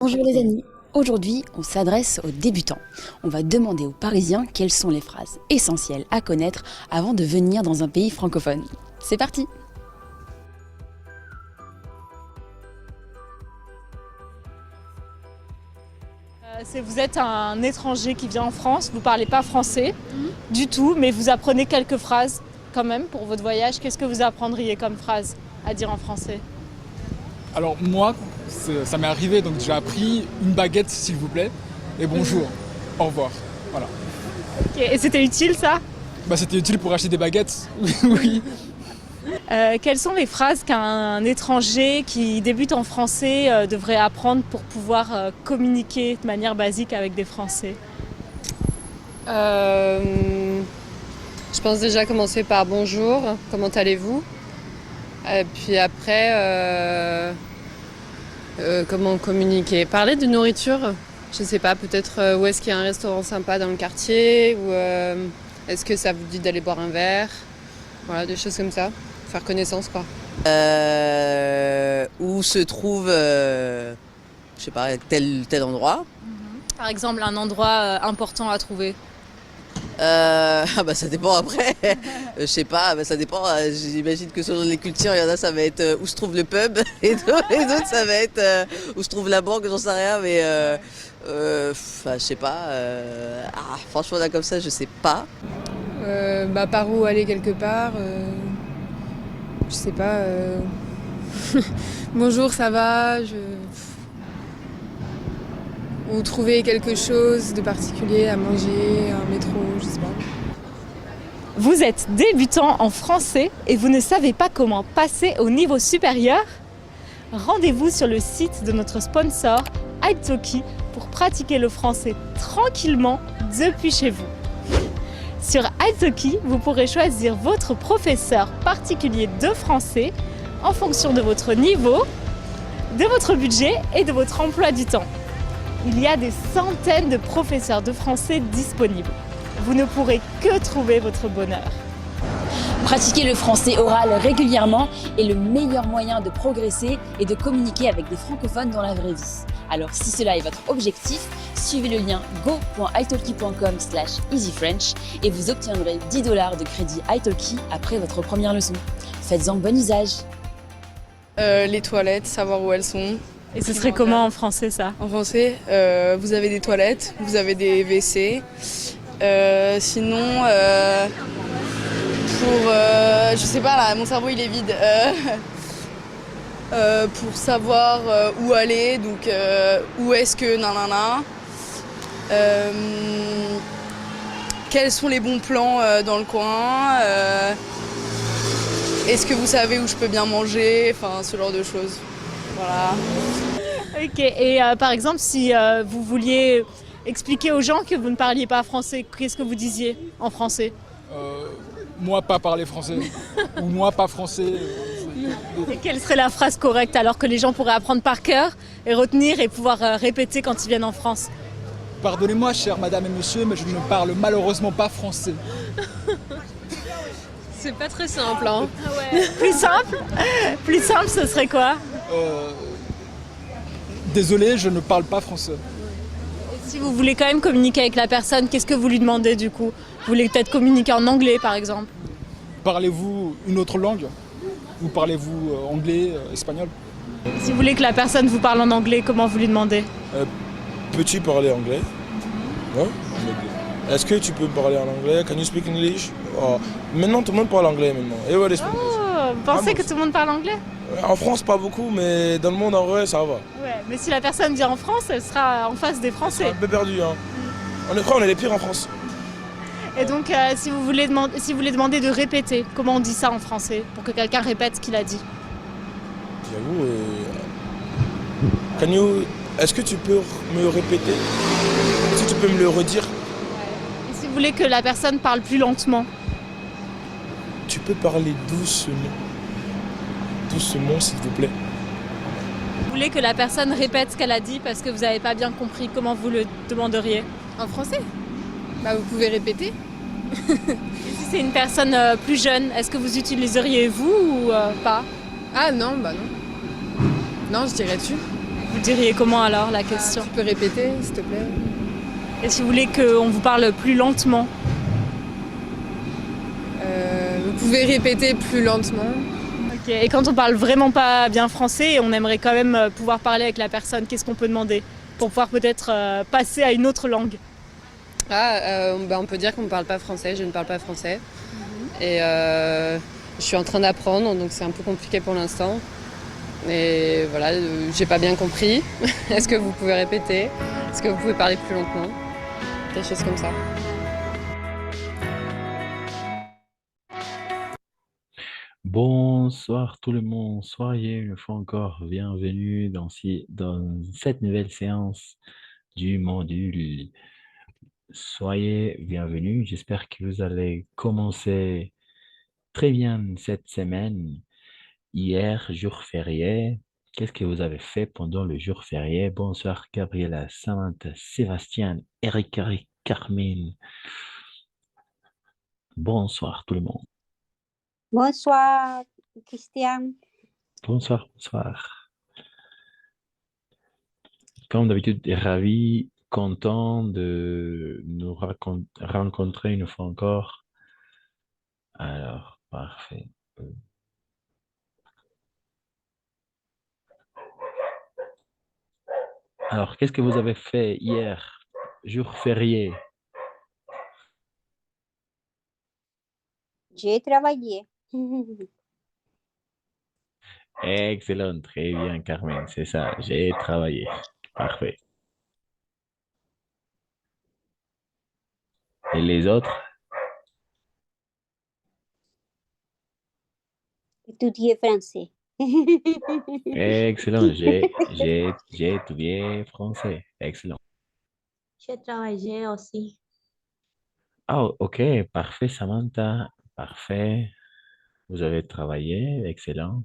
Bonjour les amis, aujourd'hui on s'adresse aux débutants. On va demander aux Parisiens quelles sont les phrases essentielles à connaître avant de venir dans un pays francophone. C'est parti! Vous êtes un étranger qui vient en France, vous ne parlez pas français du tout, mais vous apprenez quelques phrases quand même pour votre voyage. Qu'est-ce que vous apprendriez comme phrase à dire en français? Alors moi, ça m'est arrivé, donc j'ai appris une baguette s'il vous plaît, et bonjour, au revoir, voilà. Ok, et c'était utile ça? C'était utile pour acheter des baguettes, oui. Quelles sont les phrases qu'un étranger qui débute en français devrait apprendre pour pouvoir communiquer de manière basique avec des Français? Je pense déjà commencer par bonjour, comment allez-vous? Et puis après, comment communiquer? Parler de nourriture, je sais pas, peut-être où est-ce qu'il y a un restaurant sympa dans le quartier, ou est-ce que ça vous dit d'aller boire un verre? Voilà, des choses comme ça, faire connaissance quoi. Où se trouve, je sais pas, tel endroit. Par exemple, un endroit important à trouver. Ça dépend après. Je sais pas, ça dépend. J'imagine que selon les cultures, il y en a, ça va être où se trouve le pub, et d'autres, ça va être où se trouve la banque, j'en sais rien, mais je sais pas. Franchement, là, comme ça, je sais pas. Par où aller quelque part, je sais pas. Bonjour, ça va? Ou trouver quelque chose de particulier à manger, un métro, je sais pas. Vous êtes débutant en français et vous ne savez pas comment passer au niveau supérieur? Rendez-vous sur le site de notre sponsor Italki pour pratiquer le français tranquillement depuis chez vous. Sur Italki, vous pourrez choisir votre professeur particulier de français en fonction de votre niveau, de votre budget et de votre emploi du temps. Il y a des centaines de professeurs de français disponibles. Vous ne pourrez que trouver votre bonheur. Pratiquer le français oral régulièrement est le meilleur moyen de progresser et de communiquer avec des francophones dans la vraie vie. Alors si cela est votre objectif, suivez le lien go.italki.com/easyfrench et vous obtiendrez 10 $ de crédit Italki après votre première leçon. Faites-en bon usage. Les toilettes, savoir où elles sont. Et ce serait comment en français ça? En français, vous avez des toilettes, vous avez des WC. Sinon, je sais pas là, mon cerveau il est vide. Pour savoir où aller, donc où est-ce que nanana. Quels sont les bons plans dans le coin. Est-ce que vous savez où je peux bien manger, enfin ce genre de choses. Voilà. Ok, et par exemple, si vous vouliez expliquer aux gens que vous ne parliez pas français, qu'est-ce que vous disiez en français? Moi pas parler français, ou moi pas français. Et quelle serait la phrase correcte alors que les gens pourraient apprendre par cœur et retenir et pouvoir répéter quand ils viennent en France? Pardonnez-moi, chère madame et monsieur, mais je ne parle malheureusement pas français. C'est pas très simple, hein. Ah ouais. Plus simple, ce serait quoi? Désolé, je ne parle pas français. Et si vous voulez quand même communiquer avec la personne, qu'est-ce que vous lui demandez du coup? Vous voulez peut-être communiquer en anglais par exemple? Parlez-vous une autre langue? Ou parlez-vous anglais, espagnol? Si vous voulez que la personne vous parle en anglais, comment vous lui demandez? Peux-tu parler anglais? Ouais. Est-ce que tu peux parler en anglais? Can you speak English? Maintenant, tout le monde parle anglais maintenant. Everybody speaks English. Oh, vous pensez que tout le monde parle anglais? En France, pas beaucoup, mais dans le monde, en vrai, ça va. Ouais, mais si la personne vient en France, elle sera en face des Français. C'est un peu perdu, hein. On est quoi? On est les pires en France. Et donc, si vous voulez demander de répéter, comment on dit ça en français pour que quelqu'un répète ce qu'il a dit? J'avoue, est-ce que tu peux me répéter? Est-ce que tu peux me le redire? Et si vous voulez que la personne parle plus lentement? Tu peux parler doucement. Doucement, s'il vous plaît. Vous voulez que la personne répète ce qu'elle a dit parce que vous n'avez pas bien compris, comment vous le demanderiez? En français? Vous pouvez répéter. Et si c'est une personne plus jeune, est-ce que vous utiliseriez vous ou pas? Ah non, non. Non, je dirais tu. Vous diriez comment alors la question? Tu peux répéter, s'il te plaît? Et si vous voulez qu'on vous parle plus lentement? Vous pouvez répéter plus lentement. Ok. Et quand on parle vraiment pas bien français et on aimerait quand même pouvoir parler avec la personne, qu'est-ce qu'on peut demander pour pouvoir peut-être passer à une autre langue? On peut dire qu'on ne parle pas français, je ne parle pas français. Et je suis en train d'apprendre, donc c'est un peu compliqué pour l'instant. Et voilà, j'ai pas bien compris. Est-ce que vous pouvez répéter? Est-ce que vous pouvez parler plus lentement? Des choses comme ça. Bonsoir tout le monde, soyez une fois encore bienvenue dans cette nouvelle séance du module. Soyez bienvenus, j'espère que vous allez commencer très bien cette semaine. Hier, jour férié, qu'est-ce que vous avez fait pendant le jour férié? Bonsoir Gabriela, Samantha, Sébastien, Eric, Carmine. Bonsoir tout le monde. Bonsoir, Christian. Bonsoir, bonsoir. Comme d'habitude, ravi, content de nous rencontrer une fois encore. Alors, parfait. Alors, qu'est-ce que vous avez fait hier, jour férié? J'ai travaillé. Excellent, très bien, Carmen, c'est ça, j'ai travaillé. Parfait. Et les autres? Étudier français. Excellent, j'ai étudié français. Excellent. J'ai travaillé aussi. Ah, ok, parfait, Samantha. Parfait. Vous avez travaillé, excellent.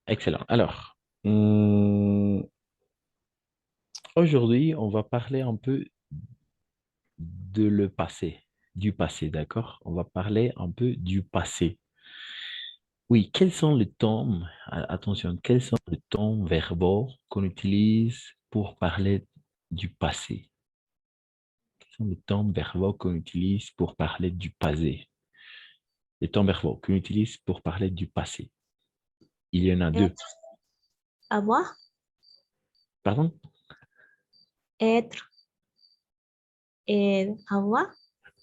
Excellent. Alors, aujourd'hui, on va parler un peu de le passé, du passé, d'accord? On va parler un peu du passé. Oui, quels sont les temps, attention, quels sont les temps verbaux qu'on utilise pour parler du passé? Quels sont les temps verbaux qu'on utilise pour parler du passé? Les temps verbaux qu'on utilise pour parler du passé. Il y en a deux. Être. Avoir. Pardon? Être. Et avoir.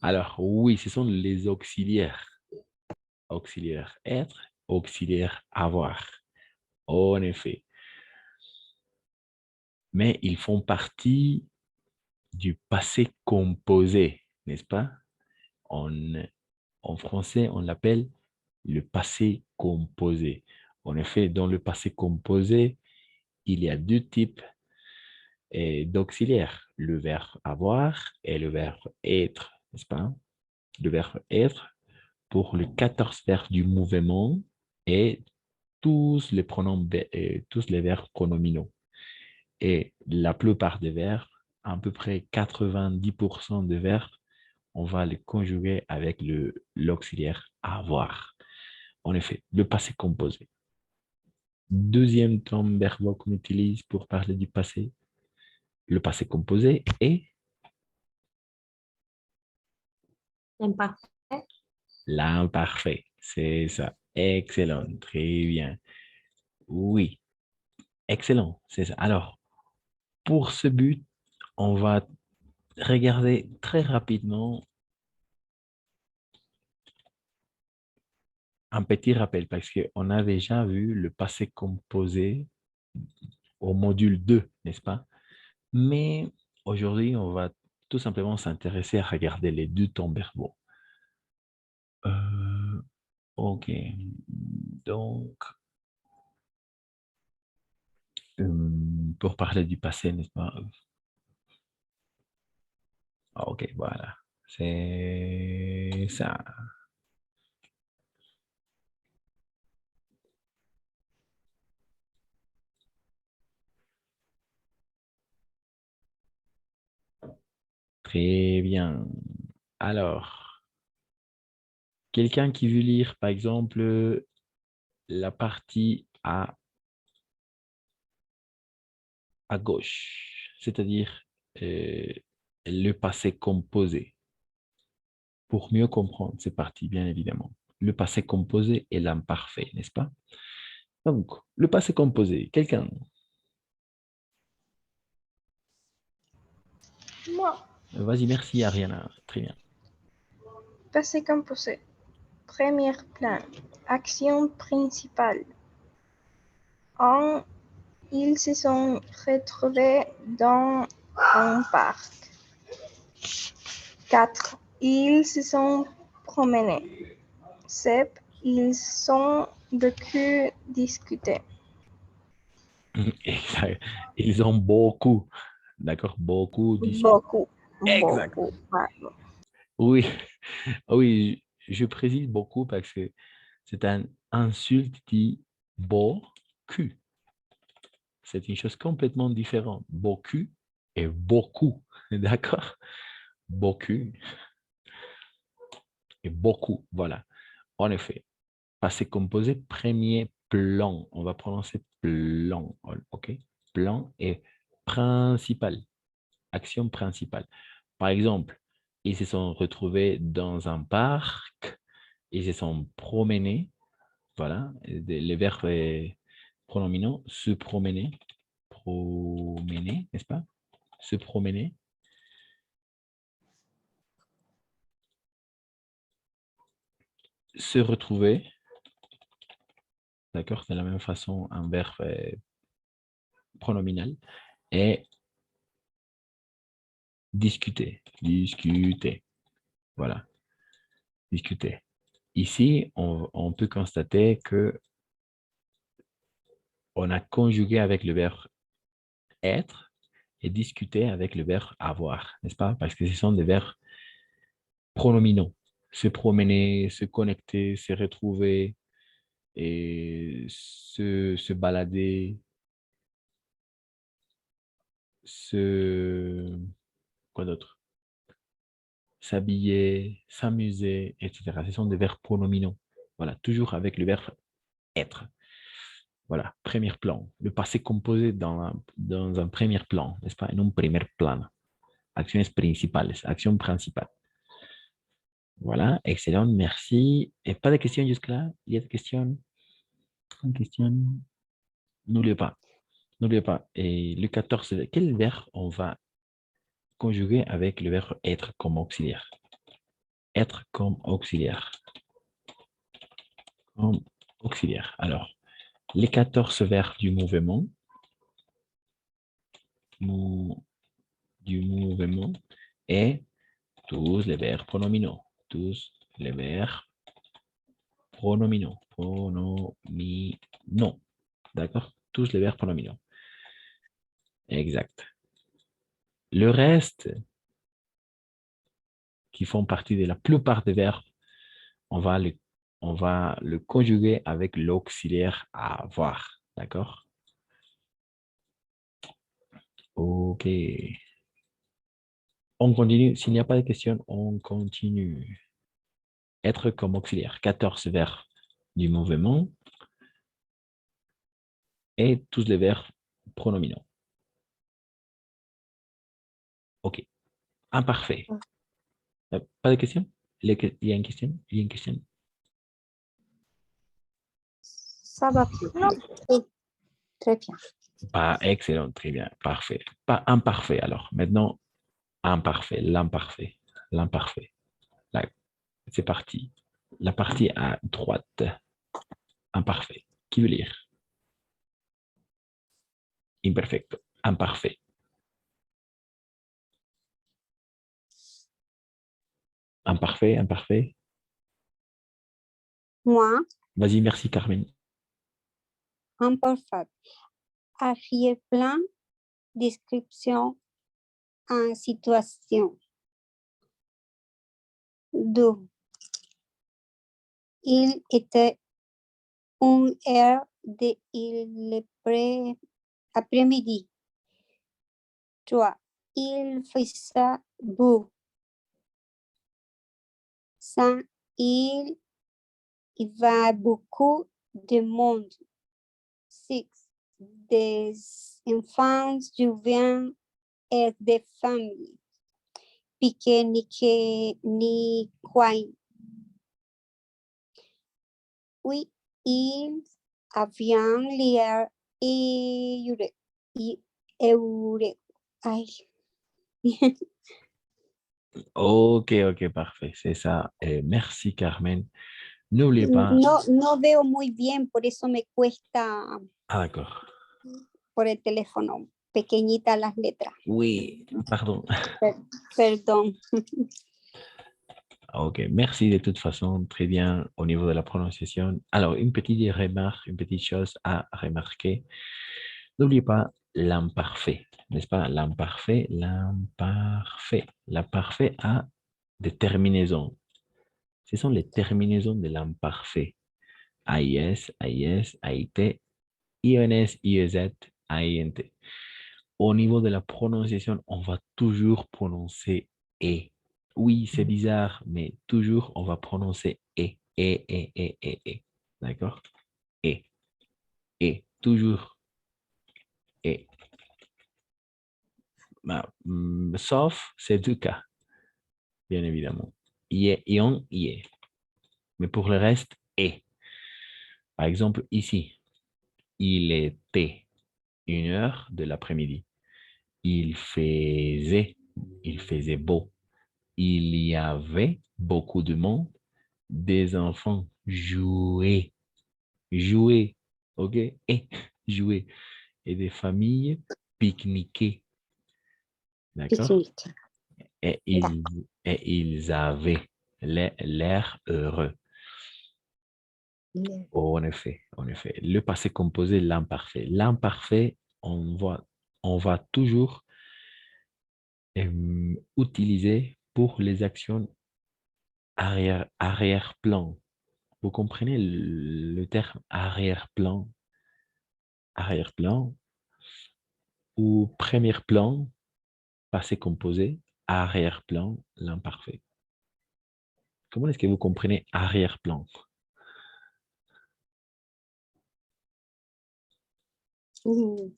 Alors, oui, ce sont les auxiliaires. Auxiliaire être, auxiliaire avoir. En effet. Mais ils font partie du passé composé, n'est-ce pas? En, en français, on l'appelle le passé composé. En effet, dans le passé composé, il y a deux types d'auxiliaires, le verbe avoir et le verbe être, n'est-ce pas? Le verbe être pour les 14 verbes du mouvement et tous les pronoms, tous les verbes pronominaux. Et la plupart des verbes, à peu près 90% des verbes, on va les conjuguer avec l'auxiliaire avoir. En effet, le passé composé. Deuxième terme verbal qu'on utilise pour parler du passé, le passé composé est L'imparfait. l'imparfait. C'est ça. Excellent. Très bien. Oui, excellent. C'est ça. Alors, pour ce but, on va regarder très rapidement un petit rappel parce qu'on a déjà vu le passé composé au module 2, n'est-ce pas? Mais aujourd'hui, on va tout simplement s'intéresser à regarder les deux temps verbaux. Ok. Donc, pour parler du passé, n'est-ce pas? Ah, ok, voilà. C'est ça. Très bien. Alors, quelqu'un qui veut lire, par exemple, la partie à gauche, c'est-à-dire le passé composé, pour mieux comprendre ces parties, bien évidemment. Le passé composé et l'imparfait, n'est-ce pas? Donc, le passé composé, quelqu'un. Moi, Vas-y, merci Ariana. Très bien. passé composé. Premier plan. Action principale. 1. Ils se sont retrouvés dans un parc. 4. Ils se sont promenés. 7. Ils ont beaucoup discuté. Exact. Ils ont beaucoup, d'accord, beaucoup discuté. Beaucoup. Exact. Beaucoup. Pardon. Oui, oui, je précise beaucoup parce que c'est un insulte dit beaucoup. C'est une chose complètement différente. Beaucoup et beaucoup, d'accord? Beaucoup et beaucoup, voilà. En effet, passé composé, premier plan. On va prononcer plan, ok? Plan et principal, action principale. Par exemple, ils se sont retrouvés dans un parc, ils se sont promenés, voilà, les verbes pronominaux, se promener, n'est-ce pas? Se promener. Se retrouver, d'accord, de la même façon, un verbe pronominal, et discuter, voilà, discuter. Ici, on peut constater que on a conjugué avec le verbe être et discuter avec le verbe avoir, n'est-ce pas? Parce que ce sont des verbes pronominaux. Se promener, se connecter, se retrouver, et se balader, quoi d'autre? S'habiller, s'amuser, etc. Ce sont des verbes pronominaux. Voilà, toujours avec le verbe être. Voilà, premier plan. Le passé composé dans un premier plan, n'est-ce pas? En un premier plan. Acciones principales, action principale. Voilà, excellent, merci. Et pas de questions jusque-là? Il y a des questions? Une question? N'oubliez pas. N'oubliez pas. Et le 14, quel verbe on va conjuguer avec le verbe être comme auxiliaire? Être comme auxiliaire. Comme auxiliaire. Alors, les 14 verbes du mouvement, et tous les verbes pronominaux. Tous les verbes pronominaux. Pronominaux. D'accord? Tous les verbes pronominaux. Exact. Le reste, qui font partie de la plupart des verbes, on va le conjuguer avec l'auxiliaire avoir. D'accord? OK. On continue. S'il n'y a pas de questions, on continue. Être comme auxiliaire. 14 verbes du mouvement et tous les verbes pronominaux. OK. Imparfait. Pas de questions? Il y a une question? Il y a une question? Ça va bien. Très bien. Pas excellent, très bien, parfait. Pas imparfait alors. Maintenant, imparfait, l'imparfait, l'imparfait. Là, c'est parti. La partie à droite. Imparfait. Qui veut lire? Imperfecto. Imparfait. Imparfait, imparfait. Moi, Vas-y, merci Carmen. imparfait. Arrière-plan, description en situation. 2. Il était une heure de l'après-midi. 3. Il faisait beau. 5, il y va beaucoup de monde. 6, des enfants jouent et des familles. Pique-nique ni coin. Oui, ils avaient l'air heureux. Ay. Ok, ok, parfait. C'est ça. Merci, Carmen. N'oubliez pas. No veo muy bien, por eso me cuesta Ah, d'accord. por el teléfono. Pequeñitas las letras. Oui, pardon. Perdón. Ok, merci de toute façon. Très bien au niveau de la prononciation. Alors, une petite remarque, une petite chose à remarquer. N'oubliez pas l'imparfait, n'est-ce pas? L'imparfait, l'imparfait. L'imparfait a des terminaisons. Ce sont les terminaisons de l'imparfait. AIS, AIS, AIT, INS, IEZ, AINT. Au niveau de la prononciation, on va toujours prononcer E. Oui, c'est bizarre, mais toujours on va prononcer E. E. D'accord? E. E. Toujours E. Sauf ces deux cas, bien évidemment. IE, ion, IE. Mais pour le reste, E. Par exemple, ici, il était 1 heure de l'après-midi. Il faisait beau. Il y avait beaucoup de monde. Des enfants jouaient. Jouaient. OK? Et jouaient. Et des familles pique-niquaient. D'accord? Pique-nique. Et ils avaient l'air heureux. Oh, en effet, en effet. Le passé composé, l'imparfait. L'imparfait, on va toujours utiliser pour les actions arrière-plan. Vous comprenez le terme arrière-plan? Arrière-plan ou premier plan, passé composé, arrière-plan, l'imparfait. Comment est-ce que vous comprenez arrière-plan? Que no es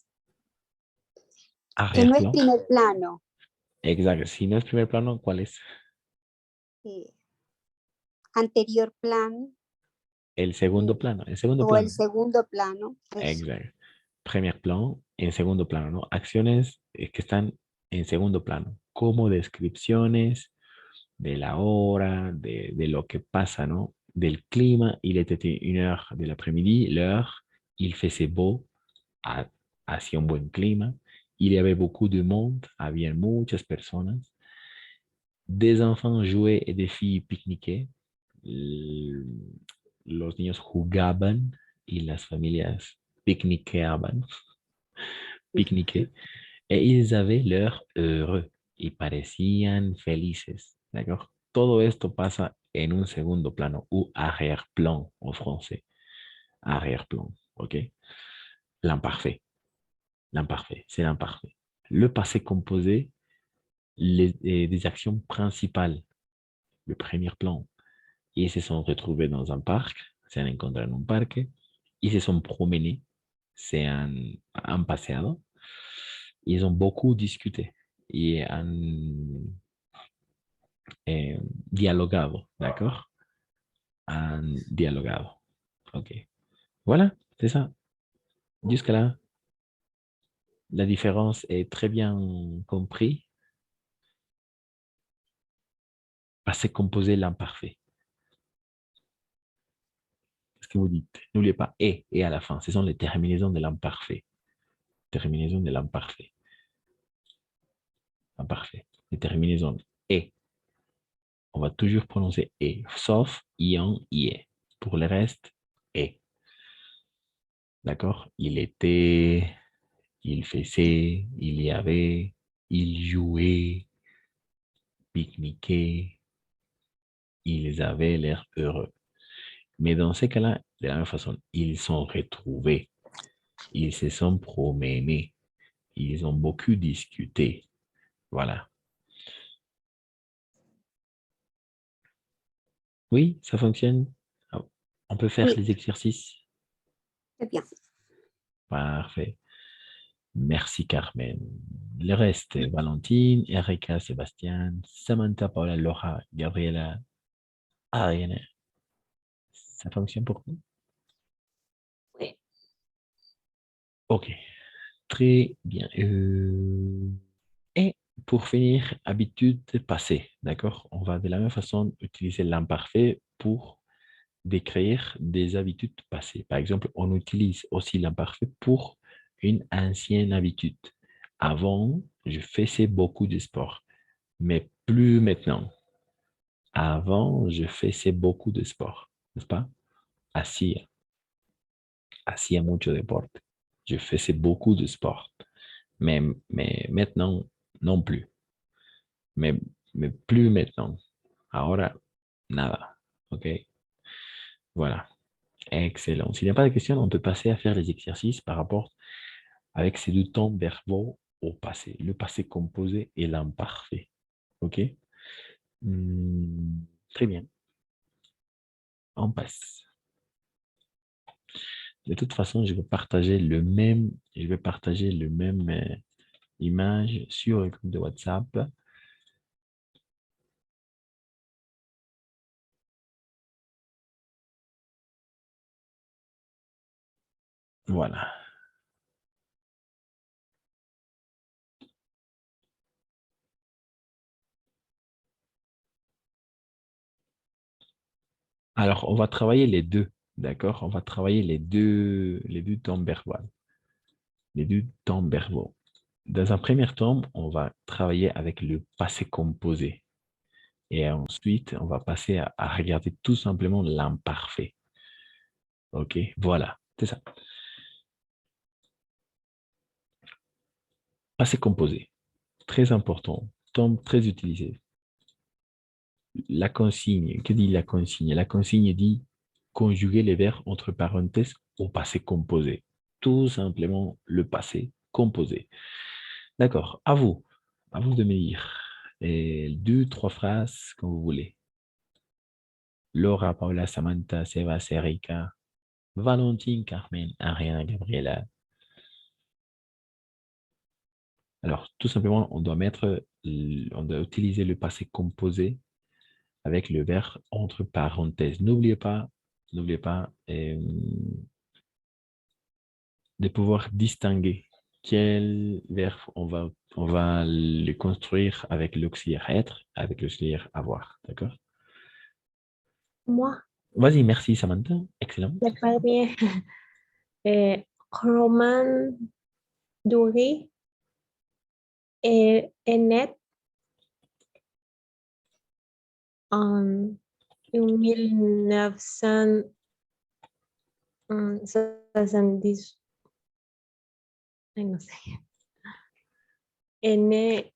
Arrière-plan? primer plano. Exacto. Si no es primer plano, ¿cuál es? Anterior plano. El segundo plano. El segundo O plano. el segundo plano. Exacto. Primer plano, en segundo plano, ¿no? Acciones que están en segundo plano, como descripciones de la hora, de lo que pasa, ¿no? Del clima. Il était 1 heure de l'après-midi, l'heure, il faisait beau, hacía un buen clima. Il y avait beaucoup de monde, había muchas personas. Des enfants jouaient et des filles pique-niquaient. Los niños jugaban y las familias pique-niqueaban. Pique-niquaient. Et ils avaient l'air heureux. Y parecían felices. D'accord? Todo esto pasa en un segundo plano ou arrière-plan en français. Arrière-plan, ok? L'imparfait. L'imparfait, c'est l'imparfait. Le passé composé, des actions principales. Le premier plan. Ils se sont retrouvés dans un parc, se han encontrado en un parque. Ils se sont promenés, han paseado. Ils ont beaucoup discuté y han dialogado, d'accord? Han dialogado. Ok. Voilà, c'est ça. Jusque-là, la différence est très bien comprise. Passé composé, l'imparfait. Ce que vous dites, n'oubliez pas et à la fin. Ce sont les terminaisons de l'imparfait. Terminaison de l'imparfait. Imparfait. Les terminaisons et. On va toujours prononcer et, sauf ion, ie. Pour le reste, et. D'accord? Il était, il faisait, il y avait, il jouait, pique-niquait, ils avaient l'air heureux. Mais dans ces cas-là, de la même façon, ils sont retrouvés, ils se sont promenés, ils ont beaucoup discuté. Voilà. Oui, ça fonctionne. Ah, on peut faire Oui, les exercices. très bien. Parfait. Merci, Carmen. Le reste, Valentine, Erika, Sébastien, Samantha, Paula, Laura, Gabriela, Ariane. Ça fonctionne pour vous? Oui. OK, très bien. Et pour finir, habitude passée, d'accord? On va de la même façon utiliser l'imparfait pour décrire des habitudes passées. Par exemple, on utilise aussi l'imparfait pour une ancienne habitude. Avant, je faisais beaucoup de sport, mais plus maintenant. Avant, je faisais beaucoup de sport, n'est-ce pas? Hacía, hacía mucho deporte. Je faisais beaucoup de sport, mais maintenant, non plus. Mais, mais plus maintenant. Ahora, nada. OK? Voilà. Excellent. S'il n'y a pas de questions, on peut passer à faire les exercices par rapport avec ces deux temps verbaux au passé, le passé composé et l'imparfait. OK? Hmm, très bien. On passe. De toute façon, je vais partager le même image sur le groupe de WhatsApp. Voilà. Alors, on va travailler les deux, d'accord? On va travailler les deux temps verbaux. Les deux temps verbaux. Dans un premier temps, on va travailler avec le passé composé. Et ensuite, on va passer à regarder tout simplement l'imparfait. OK? Voilà, c'est ça. Passé composé, très important, terme très utilisé. La consigne, que dit la consigne? La consigne dit conjuguer les verbes entre parenthèses au passé composé. Tout simplement le passé composé. D'accord, à vous de me dire deux, trois phrases quand vous voulez. Laura, Paula, Samantha, Sebas, Erika, Valentine, Carmen, Ariana, Gabriela. Alors, tout simplement, on doit utiliser le passé composé avec le verbe entre parenthèses. N'oubliez pas de pouvoir distinguer quel verbe on va le construire avec l'auxiliaire être, avec l'auxiliaire avoir. D'accord? Moi, Vas-y, merci Samantha. Excellent. le premier, Roman Dury est né en 1970. Ay, no sé. Est né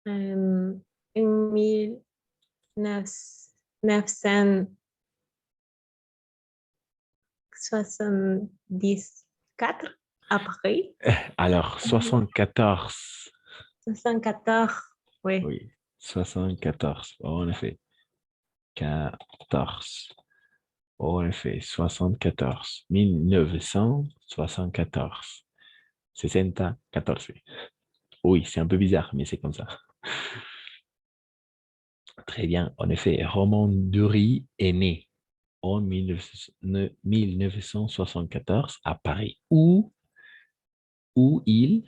en 1974 à Paris. Alors, 74. 74, oui. Oui, 74. En effet. 14. En effet, 74. 1974. 14. Oui, c'est un peu bizarre, mais c'est comme ça. Très bien. En effet, Roman Dury est né en 1974 à Paris, où il...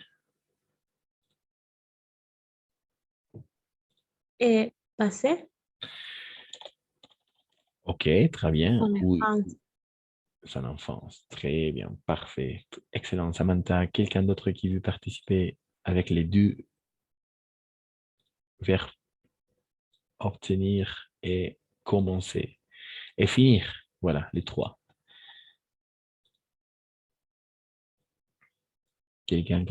Et passé Ok, très bien. en Où France. son enfance. Très bien, parfait. Excellent. Samantha, quelqu'un d'autre qui veut participer avec les deux verbes obtenir et commencer et finir. Voilà, les trois. Quelqu'un.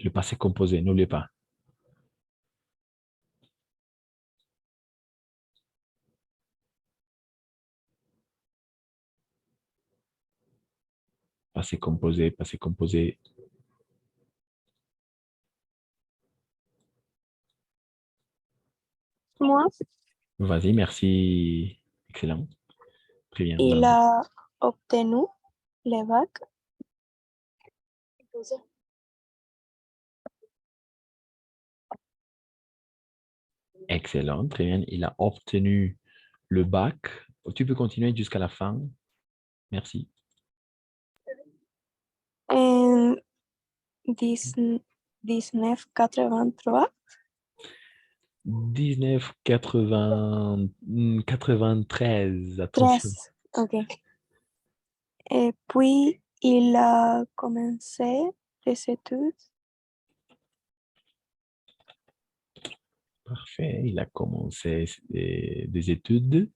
Le passé composé, n'oubliez pas. Passé composé, passé composé. Moi, Vas-y, merci. Excellent. Très bien. il Bravo. a obtenu le bac. Excellent. Très bien. Il a obtenu le bac. Tu peux continuer jusqu'à la fin. Merci. En 1983. 1993. Attention. Ok. Et puis, il a commencé des études. Parfait. Il a commencé des études.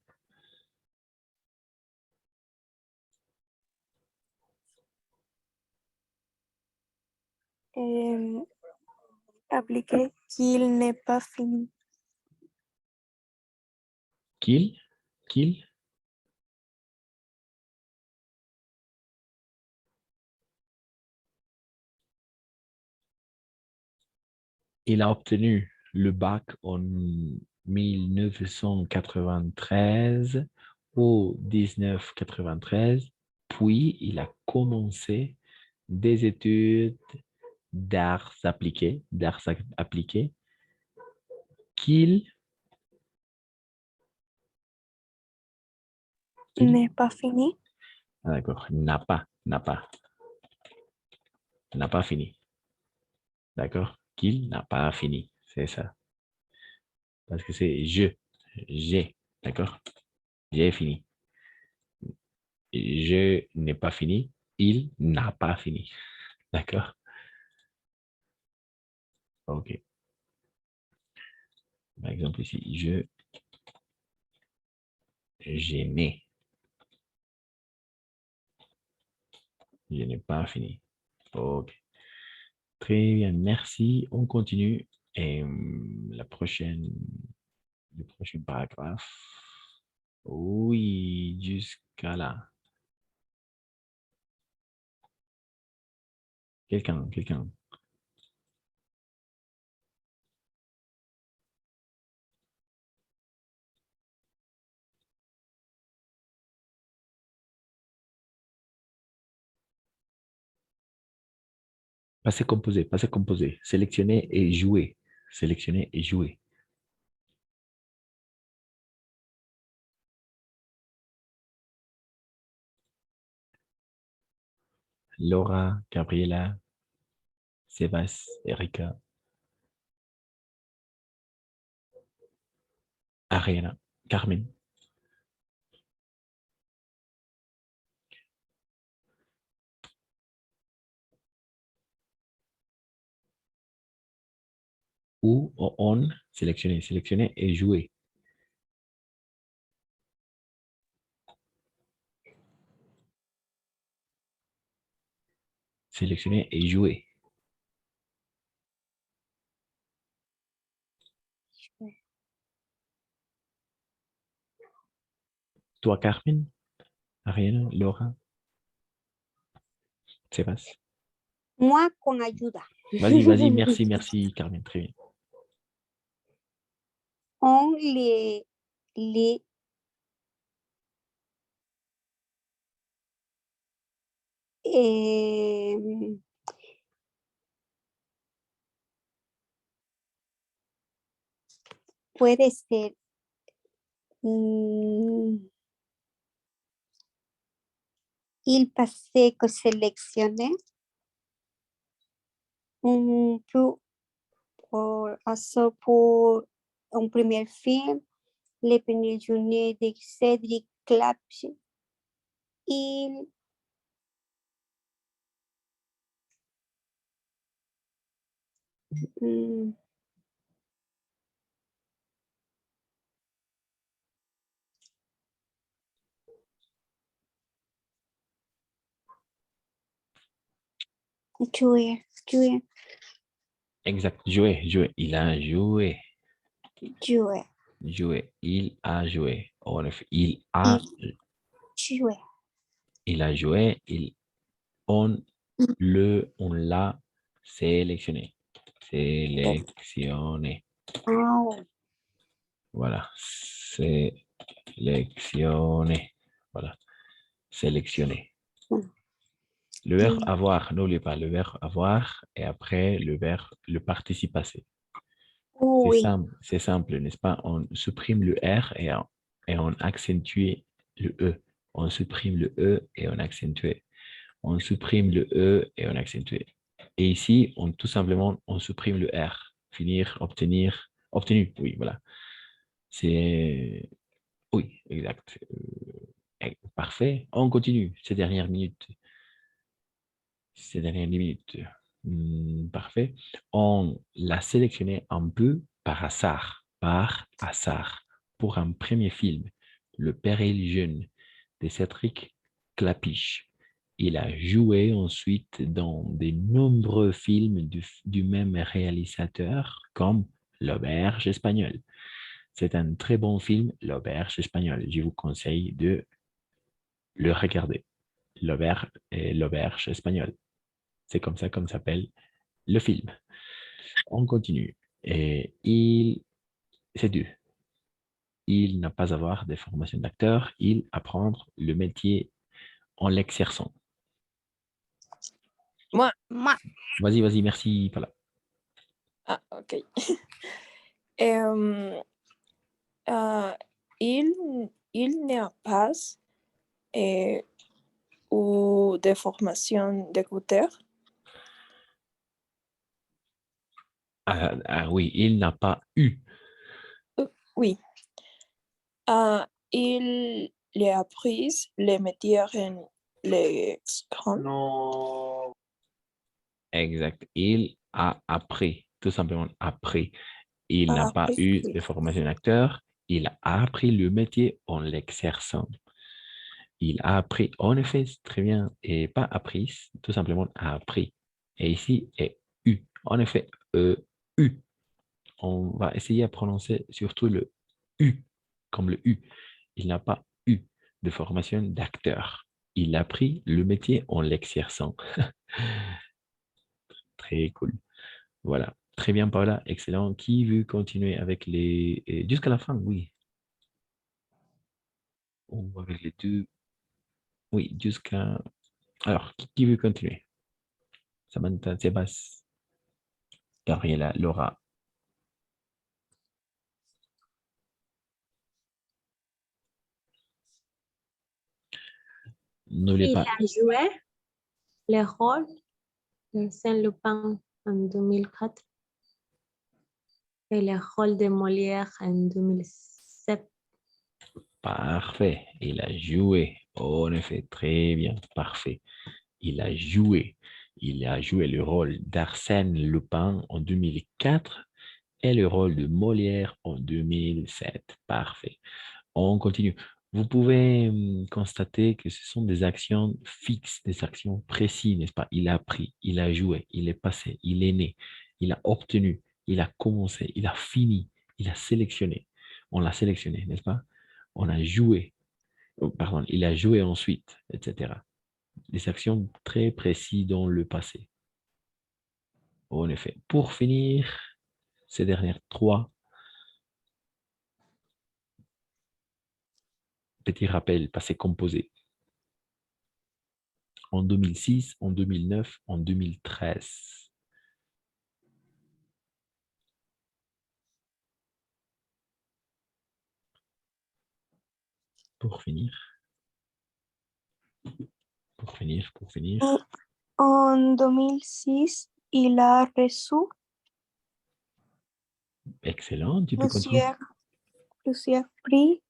Appliqué qu'il n'est pas fini. Qu'il il a obtenu le bac en 1993 ou 1993, puis il a commencé des études d'arts appliqués qu'il N'est pas fini. d'accord, n'a pas fini. D'accord? Qu'il n'a pas fini. C'est ça. Parce que c'est j'ai. D'accord? J'ai fini. Je n'ai pas fini. Il n'a pas fini. D'accord? OK. Par exemple, ici, j'ai né. Je n'ai pas fini. OK. Très bien, merci. On continue. Et le prochain paragraphe. Oui, jusqu'à là. Quelqu'un. Passé composé. Sélectionner et jouer. Sélectionner et jouer. Laura, Gabriela, Sébastien, Erika, Ariana, Carmen. Ou on, sélectionner et jouer. Sélectionner et jouer. Toi, Carmen, Ariana, Laura, Sébastien. Moi, con ayuda. Vas-y, merci, Carmen, très bien. On les puede ser il passé que sélectionné pour un premier film, Les Premières Journées de Cédric Clapch. Il jouer. Exact, jouer. Il a joué. Jouer. Il a joué. En effet, il a joué. On l'a sélectionné. Sélectionné. Voilà. Sélectionné. Voilà. Sélectionné. Le verbe avoir, n'oubliez pas le verbe avoir et après le participe passé. C'est simple, n'est-ce pas? On supprime le R et on accentue le E. On supprime le E et on accentue. On supprime le E et on accentue. Et ici, tout simplement, on supprime le R. Finir, obtenir, obtenu. Oui, voilà. C'est... Oui, exact. Parfait. On continue ces dernières minutes. Parfait. On l'a sélectionné un peu par hasard, pour un premier film, Le Péril jeune de Cédric Klapisch. Il a joué ensuite dans de nombreux films du même réalisateur, comme L'Auberge espagnole. C'est un très bon film, L'Auberge espagnole. Je vous conseille de le regarder. L'Auberge espagnole. C'est comme ça qu'on s'appelle le film. On continue. Et c'est deux. Il n'a pas à avoir de formation d'acteur, il apprendre le métier en l'exerçant. Moi. Vas-y, merci, Paula. Ah, ok. Il n'y a pas ou de formation d'écouteur. Oui, il n'a pas eu. Oui. Il a appris les métiers en l'exerçant. Exact. Il a appris, tout simplement appris. Il n'a pas eu de formation d'acteur. Il a appris le métier en l'exerçant. Il a appris, en effet, c'est très bien, et pas appris, tout simplement appris. Et ici, est eu. En effet, U. On va essayer à prononcer surtout le U, comme le U. Il n'a pas eu de formation d'acteur. Il a appris le métier en l'exerçant. Très cool. Voilà. Très bien, Paula. Excellent. Qui veut continuer avec les... Jusqu'à la fin, oui. Ou avec les deux. Oui, jusqu'à... Alors, qui veut continuer? Samantha, Sébastien, Gabriela, Laura. N'oubliez Il pas. a joué le rôle de Saint-Lupin en 2004 et le rôle de Molière en 2007. Parfait. Il a joué. En effet, très bien. Parfait. Il a joué. Il a joué le rôle d'Arsène Lupin en 2004 et le rôle de Molière en 2007. Parfait. On continue. Vous pouvez constater que ce sont des actions fixes, des actions précises, n'est-ce pas? Il a appris, il a joué, il est passé, il est né, il a obtenu, il a commencé, il a fini, il a sélectionné. On l'a sélectionné, n'est-ce pas? On a joué, pardon, il a joué ensuite, etc. Des actions très précises dans le passé. En effet. Pour finir, ces dernières trois petits rappels passé composé. En 2006, en 2009, en 2013. Pour finir. En 2006, il a reçu Excellent, tu peux continuer. plusieurs prix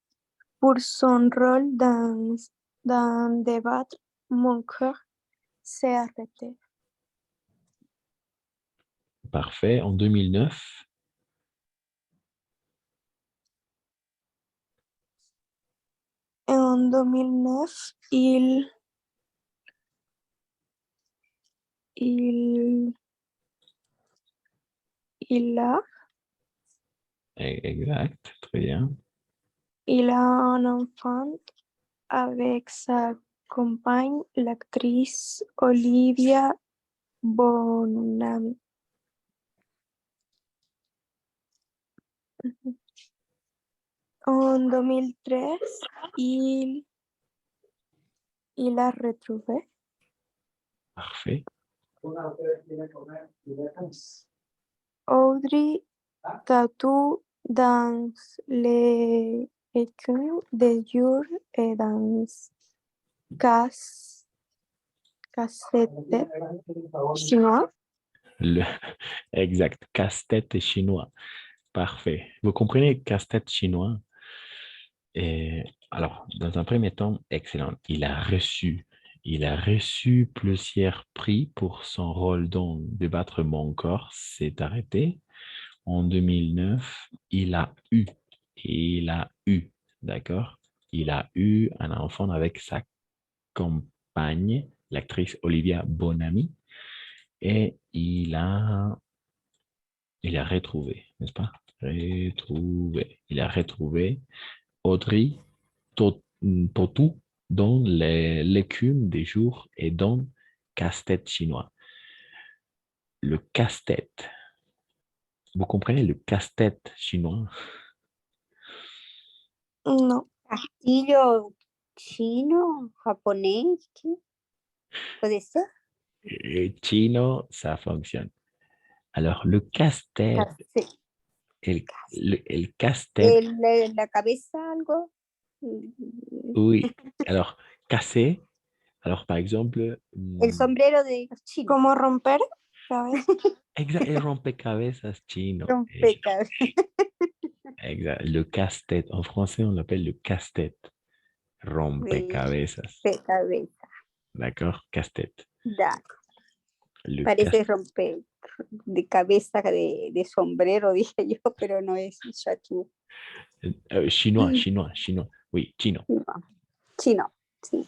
pour son rôle dans Débattre, mon cœur s'est arrêté. Parfait. En 2009. En 2009, il a Exact, très bien. il a un enfant avec sa accompagne l'actrice Olivia Bonham. En 2003, il a retrouvé Parfait. Audrey Tautou dans les écumes de jour et dans casse-tête chinois. Exact. Casse-tête chinois. Parfait. Vous comprenez casse-tête chinois? Et alors, dans un premier temps, excellent. Il a reçu plusieurs prix pour son rôle dans Débattre mon corps s'est arrêté. En 2009, d'accord? Il a eu un enfant avec sa compagne, l'actrice Olivia Bonamy, et il a retrouvé, n'est-ce pas? Il a retrouvé Audrey Tautou dans l'écume des jours et dans casse-tête chinois. Le casse-tête. Vous comprenez le casse-tête chinois? No, Castillo chino, japonés, ¿qué? ¿Puede ser? Chino, ça fonctionne. Alors, le casse-tête, Casi- el casse-tête, la cabeza, algo. oui. Alors, casser, alors par exemple, El sombrero de los chinos. como romper cabeza. exact, el rompecabezas chino. Rompecabezas. Exact. Le casse-tête, en français, on l'appelle le casse-tête. Rompecabezas. Rompecabezas. D'accord? Casse-tête. D'accord. Le Parece romper de cabeza de sombrero, dije yo, pero no es chachú. chinois. Oui, chino. Chino, sí.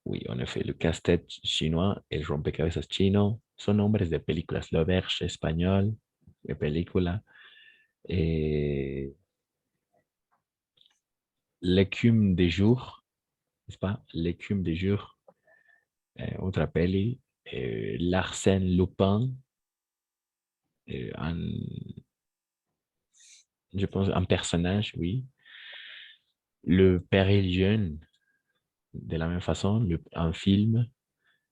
Oui, en effet, le casse-tête chinois et el rompecabezas chino son nombres de películas. L'auberge espagnol, de película. Et l'écume des jours, n'est-ce pas? L'écume des jours, autre peli. L'Arsène Lupin, je pense un personnage, oui. Le Péril jeune, de la même façon, un film.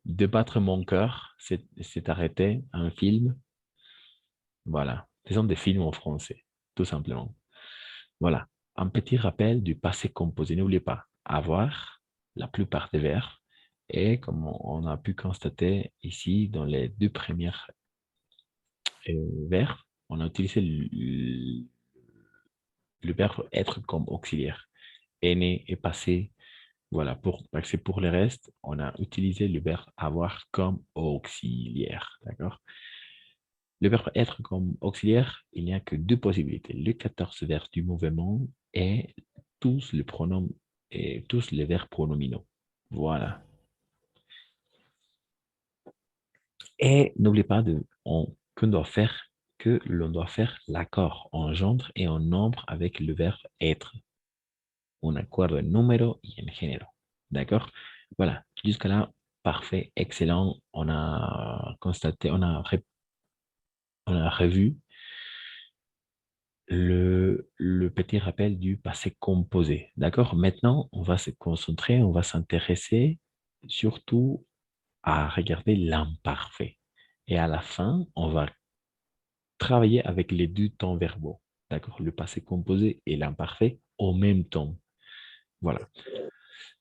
Débattre mon cœur, c'est arrêté, un film. Voilà, ce sont des films en français, tout simplement. Voilà, un petit rappel du passé composé. N'oubliez pas, avoir la plupart des verbes. Et comme on a pu constater ici dans les deux premières verbes, on a utilisé le verbe être comme auxiliaire. Est et passé. Voilà, parce que pour le reste, on a utilisé le verbe avoir comme auxiliaire. D'accord? Le verbe être comme auxiliaire, il n'y a que deux possibilités. Les 14 verbes du mouvement et tous les pronoms et tous les verbes pronominaux. Voilà. Et n'oubliez pas que l'on doit faire l'accord en gendre et en nombre avec le verbe être. Un accord en número y en género. D'accord? Voilà. Jusqu'à là, parfait, excellent. On a constaté, on a revu le petit rappel du passé composé. D'accord? Maintenant, on va se concentrer, on va s'intéresser surtout à regarder l'imparfait. Et à la fin, on va travailler avec les deux temps verbaux. D'accord? Le passé composé et l'imparfait au même temps. Voilà.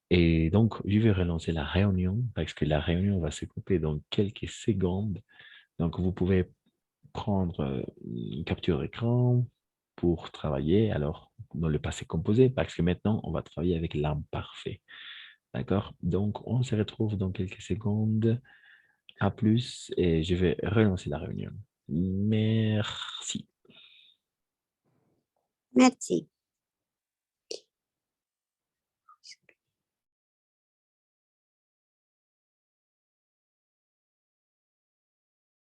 Et donc, je vais relancer la réunion parce que la réunion va se couper dans quelques secondes. Donc, vous pouvez prendre une capture d'écran pour travailler alors dans le passé composé parce que maintenant, on va travailler avec l'imparfait. D'accord? Donc, on se retrouve dans quelques secondes. À plus et je vais relancer la réunion. Merci. Merci.